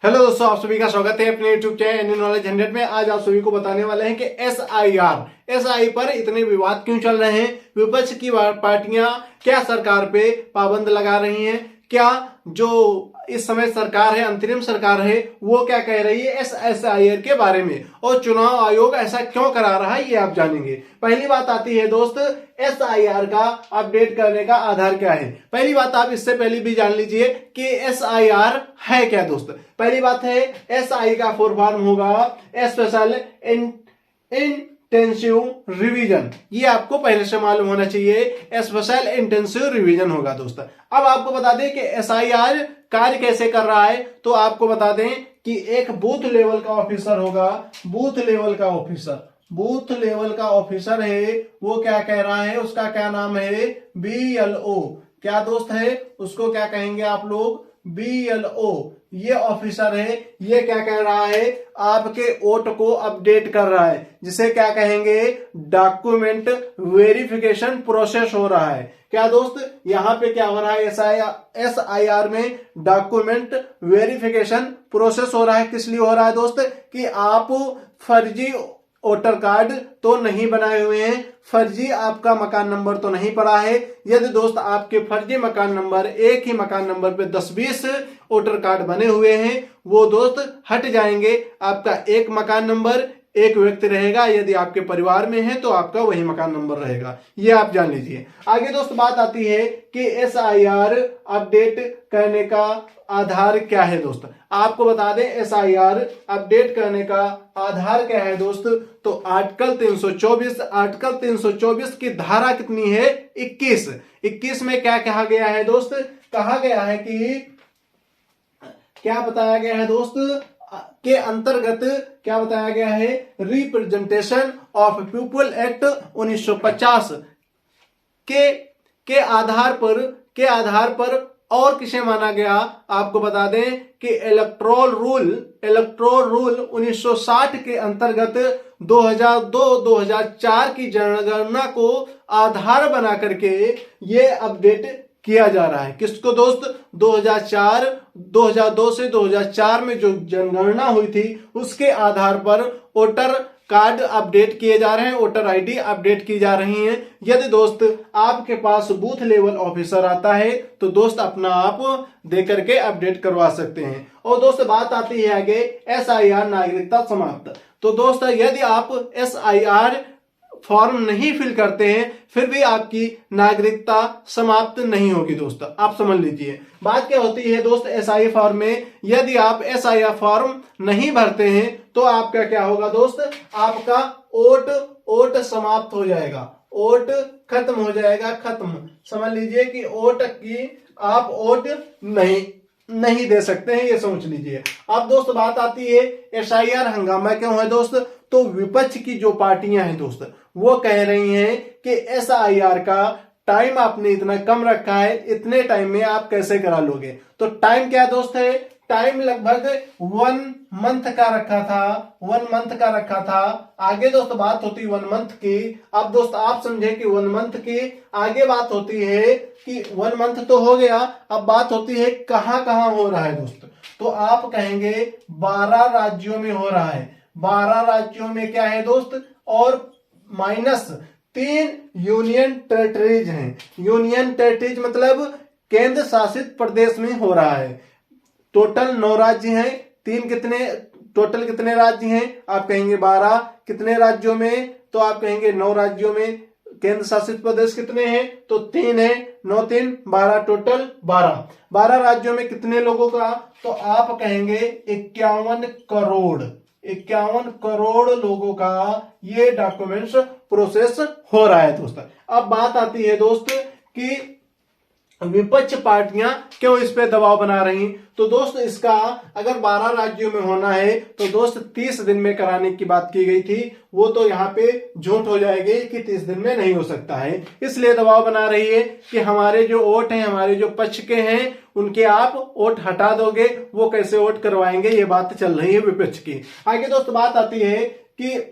Hello दोस्तों, आप सभी का स्वागत है अपने YouTube चैनल इंडियन नॉलेज 100 में। आज आप सभी को बताने वाले हैं कि एसआई पर इतने विवाद क्यों चल रहे हैं। विपक्ष की पार्टियां क्या सरकार पे पाबंद लगा रही हैं, क्या जो इस समय सरकार है, अंतरिम सरकार है, वो क्या कह रही है एसआईआर के बारे में, और चुनाव आयोग ऐसा क्यों करा रहा है, ये आप जानेंगे। पहली बात आती है दोस्त, एसआईआर का अपडेट करने का आधार क्या है। पहली बात आप इससे पहले भी जान लीजिए कि एसआईआर है क्या दोस्त। पहली बात है, एसआई का फुल फॉर्म होगा स्पेशल इंटेंसिव रिवीजन। ये आपको पहले से मालूम होना चाहिए, स्पेशल इंटेंसिव रिवीजन होगा दोस्त। अब आपको बता दें कि एसआईआर कार्य कैसे कर रहा है, तो आपको बता दें कि एक बूथ लेवल का ऑफिसर होगा। बूथ लेवल का ऑफिसर है, वो क्या कह रहा है, उसका क्या नाम है, बीएलओ। क्या दोस्त है, उसको क्या कहेंगे आप लोग, बीएलओ। ये ऑफिसर है, ये क्या कह रहा है, आपके वोट को अपडेट कर रहा है, जिसे क्या कहेंगे, डॉक्यूमेंट वेरिफिकेशन प्रोसेस हो रहा है। क्या दोस्त, यहां पे क्या हो रहा है, एसआईआर में डॉक्यूमेंट वेरिफिकेशन प्रोसेस हो रहा है। किस लिए हो रहा है दोस्त, कि आप फर्जी वोटर कार्ड तो नहीं बनाए हुए हैं, फर्जी आपका मकान नंबर तो नहीं पड़ा है। यदि दोस्त आपके फर्जी मकान नंबर, एक ही मकान नंबर पे 10-20 वोटर कार्ड बने हुए हैं, वो दोस्त हट जाएंगे। आपका एक मकान नंबर, एक व्यक्ति रहेगा। यदि आपके परिवार में है तो आपका वही मकान नंबर रहेगा, ये आप जान लीजिए। आगे दोस्त बात आती है कि एसआईआर अपडेट करने का आधार क्या है दोस्त। आपको बता दें, एसआईआर अपडेट करने का आधार क्या है दोस्त, तो आर्टिकल 324 की धारा कितनी है, 21 में क्या कहा गया है दोस्त, कहा गया है कि, क्या बताया गया है दोस्त, के अंतर्गत क्या बताया गया है, रिप्रेजेंटेशन ऑफ पीपुल एक्ट 1950 के आधार पर और किसे माना गया। आपको बता दें कि इलेक्टोरल रूल 1960 के अंतर्गत 2002-2004 की जनगणना को आधार बना करके ये अपडेट किया जा रहा है। किसको दोस्त, 2002 से 2004 में जो जनगणना हुई थी, उसके आधार पर वोटर कार्ड अपडेट किए जा रहे हैं, वोटर आईडी अपडेट की जा रही हैं। यदि दोस्त आपके पास बूथ लेवल ऑफिसर आता है तो दोस्त अपना आप दे करके अपडेट करवा सकते हैं। और दोस्त बात आती है आगे, एसआईआर नागरिकता समाप्त। तो दोस्त यदि आप एसआईआर फॉर्म नहीं फिल करते हैं, फिर भी आपकी नागरिकता समाप्त नहीं होगी दोस्त, आप समझ लीजिए। बात क्या होती है दोस्त, एसआई फॉर्म में यदि आप एसआईआर फॉर्म नहीं भरते हैं तो आपका क्या होगा दोस्त, आपका वोट समाप्त हो जाएगा, वोट खत्म हो जाएगा, खत्म। समझ लीजिए कि वोट की आप वोट नहीं दे सकते हैं, ये समझ लीजिए। अब दोस्त बात आती है, एसआईआर हंगामा क्यों है दोस्त, तो विपक्ष की जो पार्टियां हैं दोस्त, वो कह रही हैं कि एसआईआर का टाइम आपने इतना कम रखा है, इतने टाइम में आप कैसे करा लोगे। तो टाइम क्या दोस्त है, टाइम लगभग 1 मंथ का रखा था। आगे दोस्त बात होती 1 मंथ की। अब दोस्त आप समझे कि 1 मंथ की आगे बात होती है कि 1 मंथ तो हो गया, अब बात होती है कहां कहां हो रहा है दोस्त। तो आप कहेंगे 12 राज्यों में हो रहा है। 12 राज्यों में क्या है दोस्त, और -3 यूनियन टेरिटरीज हैं। यूनियन टेरिटरीज मतलब केंद्र शासित प्रदेश में हो रहा है। टोटल 9 राज्य हैं, टोटल कितने राज्य हैं, आप कहेंगे 12। कितने राज्यों में, तो आप कहेंगे 9 राज्यों में। केंद्र शासित प्रदेश कितने हैं, तो 3 है, 9 3 12, टोटल 12 राज्यों में कितने लोगों का, तो आप कहेंगे 51 करोड़ लोगों का ये डॉक्यूमेंट्स प्रोसेस हो रहा है दोस्त। अब बात आती है दोस्त कि विपक्ष पार्टियां क्यों इस पे दबाव बना रही, तो दोस्त इसका अगर 12 राज्यों में होना है तो दोस्त 30 दिन में कराने की बात की गई थी, वो तो यहाँ पे झूठ हो जाएगी कि 30 दिन में नहीं हो सकता है। इसलिए दबाव बना रही है कि हमारे जो वोट हैं, हमारे जो पक्ष के हैं, उनके आप वोट हटा दोगे, वो कैसे वोट करवाएंगे, ये बात चल रही है विपक्ष की। आगे दोस्त बात आती है कि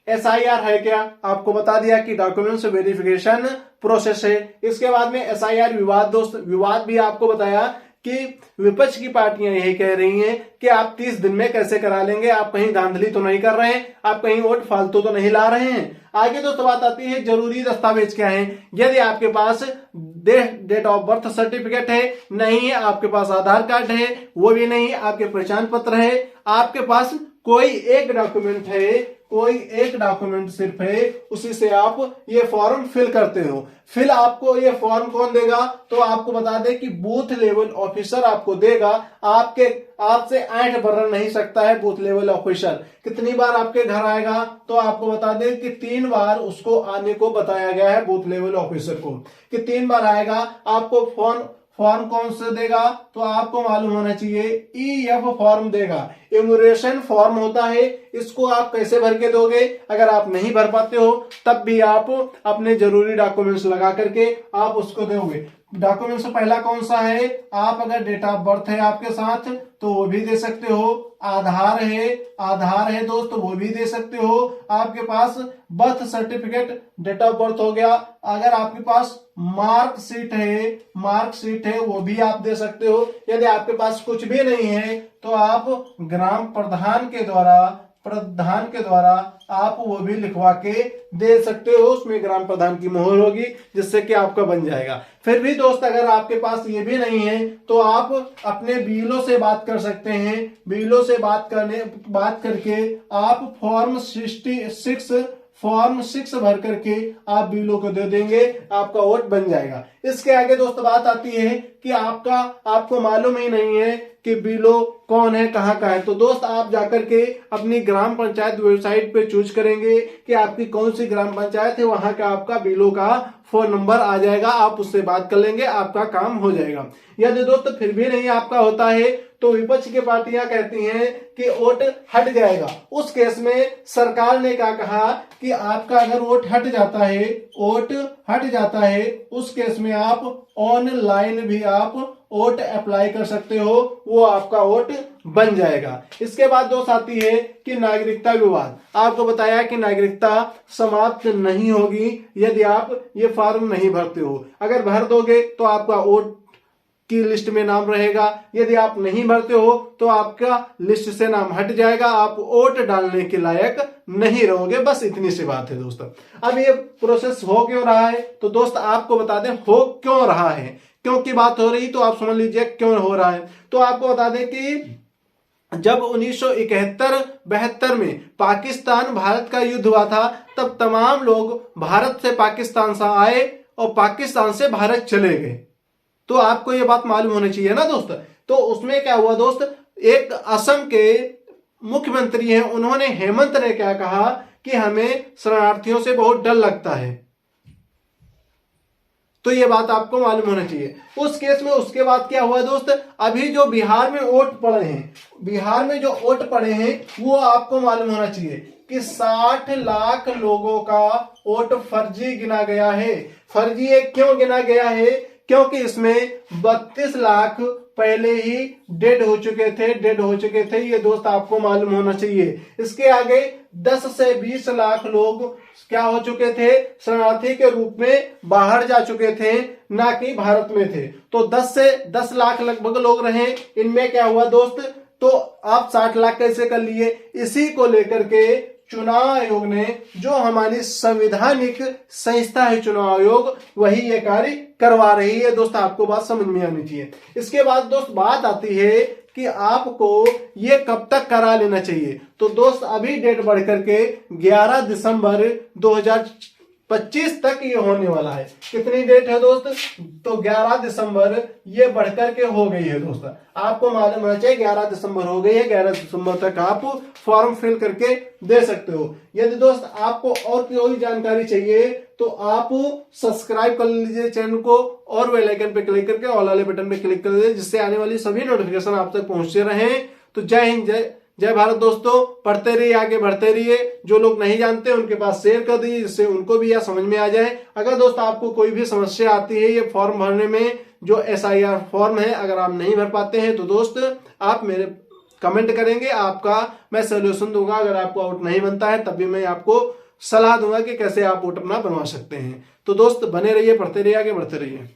एसआईआर है क्या, आपको बता दिया कि डॉक्यूमेंट्स वेरिफिकेशन प्रोसेस है। इसके बाद में एसआईआर विवाद दोस्त, विवाद भी आपको बताया कि विपक्ष की पार्टियां यही कह रही हैं कि आप 30 दिन में कैसे करा लेंगे, आप कहीं धांधली तो नहीं कर रहे हैं, आप कहीं वोट फालतू तो नहीं ला रहे हैं। आगे दोस्तों बात आती है जरूरी दस्तावेज क्या है। यदि आपके पास डेट ऑफ बर्थ सर्टिफिकेट है, नहीं है, आपके पास आधार कार्ड है, वो भी नहीं, आपके पहचान पत्र है, आपके पास कोई एक डॉक्यूमेंट है, कोई एक डॉक्यूमेंट सिर्फ है, उसी से आप ये फॉर्म फिल करते हो। फिर आपको ये फॉर्म कौन देगा, तो आपको बता दें कि बूथ लेवल ऑफिसर आपको देगा। आपसे ऐंठ भर नहीं सकता है बूथ लेवल ऑफिसर। कितनी बार आपके घर आएगा, तो आपको बता दें कि 3 बार उसको आने को बताया गया है बूथ लेवल ऑफिसर को, कि 3 बार आएगा। आपको फॉर्म कौन से देगा, तो आपको मालूम होना चाहिए EF फॉर्म देगा। इमिग्रेशन फॉर्म होता है, इसको आप कैसे भर के दोगे, अगर आप नहीं भर पाते हो तब भी आप अपने जरूरी डॉक्यूमेंट्स लगा करके आप उसको दोगे। डॉक्यूमेंट्स पहला कौन सा है, आप अगर डेट ऑफ बर्थ है आपके साथ तो वो भी दे सकते हो, आधार है दोस्त वो भी दे सकते हो, आपके पास birth certificate date of birth हो गया, अगर आपके पास मार्कशीट है वो भी आप दे सकते हो। यदि आपके पास कुछ भी नहीं है तो आप ग्राम प्रधान के द्वारा आप वो भी लिखवा के दे सकते हो, उसमें ग्राम प्रधान की मोहर होगी जिससे कि आपका बन जाएगा। फिर भी दोस्त अगर आपके पास ये भी नहीं है तो आप अपने बीएलओ से बात कर सकते हैं। बीएलओ से बात करके आप फॉर्म 6 भर करके आप बीएलओ को दे देंगे, आपका वोट बन जाएगा। इसके आगे दोस्त बात आती है कि आपको मालूम ही नहीं है कि बीएलओ कौन है, कहाँ का है, तो दोस्त आप जाकर के अपनी ग्राम पंचायत वेबसाइट पे चूज करेंगे कि आपकी कौन सी ग्राम पंचायत है, वहां का आपका बीएलओ का फोन नंबर आ जाएगा, आप उससे बात कर लेंगे, आपका काम हो जाएगा। यदि दोस्त फिर भी नहीं आपका होता है तो विपक्ष की पार्टियां कहती हैं कि वोट हट जाएगा। उस केस में सरकार ने क्या कहा कि आपका अगर वोट हट जाता है उस केस में आप ऑनलाइन भी आप वोट अप्लाई कर सकते हो, वो आपका वोट बन जाएगा। इसके बाद दोस्त आती है कि नागरिकता विवाद। आपको बताया कि नागरिकता समाप्त नहीं होगी यदि आप ये फॉर्म नहीं भरते हो। अगर भर दोगे तो आपका वोट की लिस्ट में नाम रहेगा, यदि आप नहीं भरते हो तो आपका लिस्ट से नाम हट जाएगा, आप वोट डालने के लायक नहीं रहोगे। बस इतनी सी बात है दोस्तों। अब ये प्रोसेस हो क्यों रहा है, तो दोस्त आपको बता दें हो क्यों रहा है, क्योंकि बात हो रही तो आप समझ लीजिए क्यों हो रहा है। तो आपको बता दें कि जब 1971-72 में पाकिस्तान भारत का युद्ध हुआ था, तब तमाम लोग भारत से पाकिस्तान से आए और पाकिस्तान से भारत चले गए। तो आपको ये बात मालूम होनी चाहिए ना दोस्त। तो उसमें क्या हुआ दोस्त, एक असम के मुख्यमंत्री हैं, उन्होंने हेमंत ने क्या कहा कि हमें शरणार्थियों से बहुत डर लगता है। तो ये बात आपको मालूम होना चाहिए। उस केस में उसके बाद क्या हुआ दोस्त, अभी जो बिहार में वोट पड़े हैं वो आपको मालूम होना चाहिए कि 60 लाख लोगों का वोट फर्जी गिना गया है। फर्जी क्यों गिना गया है, क्योंकि इसमें 32 लाख पहले ही डेड हो चुके थे। ये दोस्त आपको मालूम होना चाहिए। इसके आगे 10 से 20 लाख लोग क्या हो चुके थे, शरणार्थी के रूप में बाहर जा चुके थे, ना कि भारत में थे। तो 10 लाख लगभग लोग रहे। इनमें क्या हुआ दोस्त, तो आप 60 लाख कैसे कर लिए, इसी को लेकर के चुनाव आयोग ने, जो हमारी संवैधानिक संस्था है चुनाव आयोग, वही ये कार्य करवा रही है। दोस्त आपको बात समझ में आनी चाहिए। इसके बाद दोस्त बात आती है कि आपको ये कब तक करा लेना चाहिए। तो दोस्त अभी डेट बढ़ करके 11 दिसंबर 2025 तक ये होने वाला है। कितनी डेट है दोस्त, तो 11 दिसंबर ये बढ़कर के हो गई है दोस्त। आपको मालूम होना चाहिए 11 दिसंबर हो गई है। 11 दिसंबर तक आप फॉर्म फिल करके दे सकते हो। यदि दोस्त आपको और कोई जानकारी चाहिए तो आप सब्सक्राइब कर लीजिए चैनल को और बेल आइकन पे क्लिक करके ऑल वाले बटन पे क्लिक कर दीजिए, जिससे आने वाली सभी नोटिफिकेशन आप तक पहुंचते रहें। तो जय हिंद, जय भारत दोस्तों। पढ़ते रहिए, आगे बढ़ते रहिए। जो लोग नहीं जानते उनके पास शेयर कर दीजिए, जिससे उनको भी यह समझ में आ जाए। अगर दोस्त आपको कोई भी समस्या आती है ये फॉर्म भरने में, जो SIR फॉर्म है, अगर आप नहीं भर पाते हैं तो दोस्त आप मेरे कमेंट करेंगे, आपका मैं सोल्यूशन दूंगा। अगर आपको वोट नहीं बनता है तब भी मैं आपको सलाह दूंगा कि कैसे आप वोट अपना बनवा सकते हैं। तो दोस्त बने रहिए, पढ़ते रहिए, आगे बढ़ते रहिए।